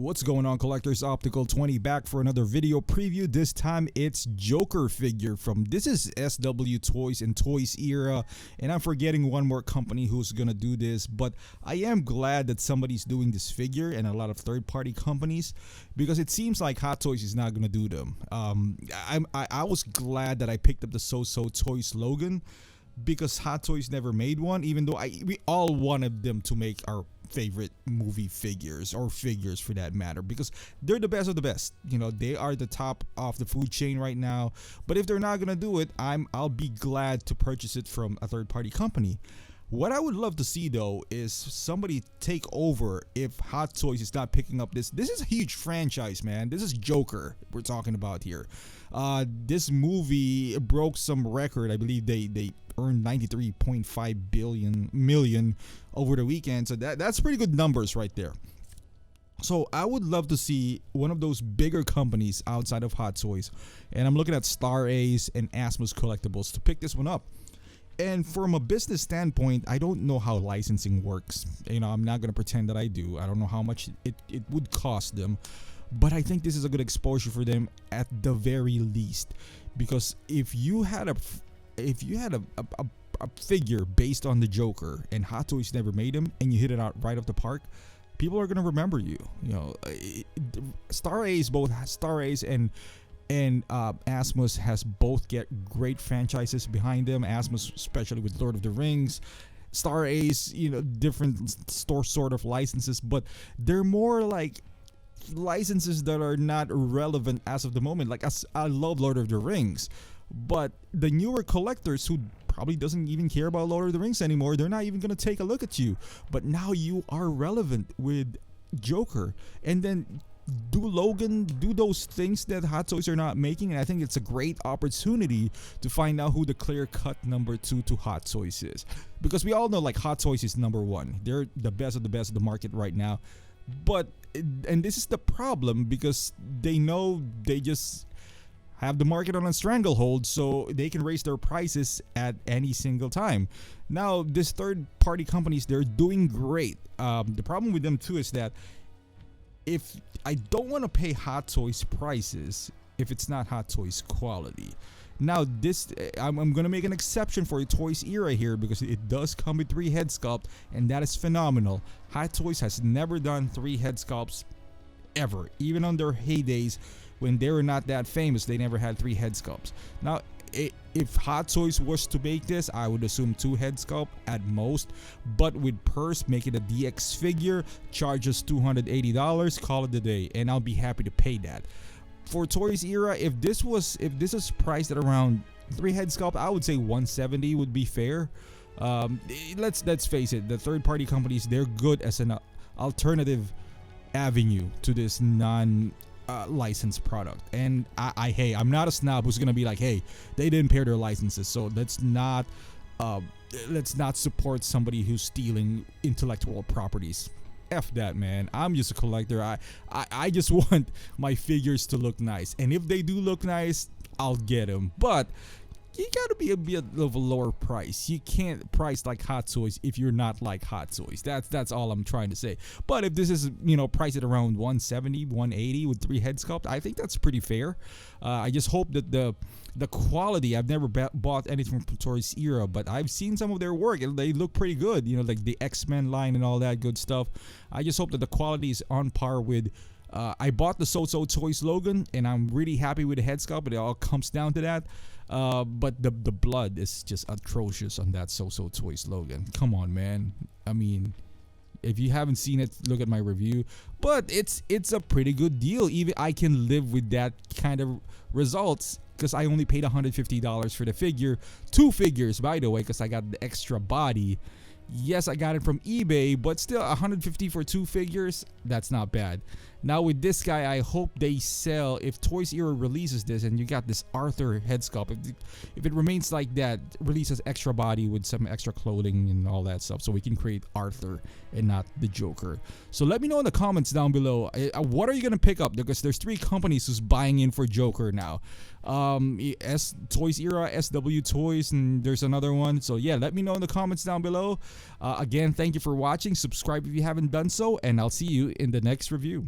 What's going on, collectors? Optical 20 back for another video preview. This time it's Joker figure from this is SW Toys and Toys Era, and I'm forgetting one more company who's gonna do this, but I am glad that somebody's doing this figure and a lot of third-party companies, because it seems like Hot Toys is not gonna do them. I was glad that I picked up the So Toys Logan, because Hot Toys never made one, even though we all wanted them to make our favorite movie figures, or figures for that matter, because they're the best of the best. You know, they are the top of the food chain right now. But if they're not gonna do it, I'll be glad to purchase it from a third-party company. What I would love to see though is somebody take over if Hot Toys is not picking up this. This is a huge franchise, man. This is Joker we're talking about here. This movie broke some record. I believe they earned 93.5 million over the weekend. So that's pretty good numbers right there. So I would love to see one of those bigger companies outside of Hot Toys, and I'm looking at Star Ace and Asmus Collectibles to pick this one up. And from a business standpoint, I don't know how licensing works. You know, I'm not going to pretend that I do. I don't know how much it would cost them. But I think this is a good exposure for them at the very least. Because if you had a figure based on the Joker and Hot Toys never made him, and you hit it out right off the park, people are going to remember you. You know, both Star Ace and Asmus has both get great franchises behind them. Asmus, especially with Lord of the Rings. Star Ace, you know, different sort of licenses, but they're more like licenses that are not relevant as of the moment. Like, I love Lord of the Rings, but the newer collectors who probably doesn't even care about Lord of the Rings anymore, they're not even gonna take a look at you. But now you are relevant with Joker, and then do Logan, do those things that Hot Toys are not making, and I think it's a great opportunity to find out who the clear-cut number 2 to Hot Toys is. Because we all know, like, Hot Toys is number 1. They're the best of the market right now. But, and this is the problem, because they know they just have the market on a stranglehold, so they can raise their prices at any single time. Now, this third-party companies, they're doing great. The problem with them, too, is that if I don't want to pay Hot Toys prices if it's not Hot Toys quality. Now this, I'm going to make an exception for Toys Era here, because it does come with 3 head sculpt, and that is phenomenal. Hot Toys has never done 3 head sculpts ever. Even on their heydays when they were not that famous, they never had 3 head sculpts. Now if Hot Toys was to make this, I would assume 2 head sculpt at most, but with Purse, make it a DX figure, charges $280, call it a day, and I'll be happy to pay that. For Toys Era, if this is priced at around 3 head sculpt, I would say $170 would be fair. Let's face it, the third-party companies, they're good as an alternative avenue to this licensed product. And I'm not a snob who's gonna be like, hey, they didn't pay their licenses, so let's not support somebody who's stealing intellectual properties. F that, man. I'm just a collector. I just want my figures to look nice, and if they do look nice, I'll get them. But you gotta be a bit of a lower price. You can't price like Hot Toys if you're not like Hot Toys. That's all I'm trying to say. But if this is, you know, priced at around 170, 180 with 3 head sculpt, I think that's pretty fair. I just hope that the quality, I've never bought anything from Toys Era, but I've seen some of their work and they look pretty good. You know, like the X-Men line and all that good stuff. I just hope that the quality is on par with. I bought the So Toys Logan, and I'm really happy with the head sculpt, but it all comes down to that. But the blood is just atrocious on that So Toys Logan. Come on, man. I mean, if you haven't seen it, look at my review. But it's a pretty good deal. Even I can live with that kind of results, because I only paid $150 for the figure. 2 figures, by the way, because I got the extra body. Yes, I got it from eBay, but still $150 for 2 figures, that's not bad. Now with this guy, I hope they sell, if Toys Era releases this and you got this Arthur head sculpt, if it remains like that, releases extra body with some extra clothing and all that stuff, so we can create Arthur and not the Joker. So let me know in the comments down below, what are you going to pick up? Because there's 3 companies who's buying in for Joker now. Toys Era, SW Toys, and there's another one. So yeah, let me know in the comments down below. Again, thank you for watching. Subscribe if you haven't done so, and I'll see you in the next review.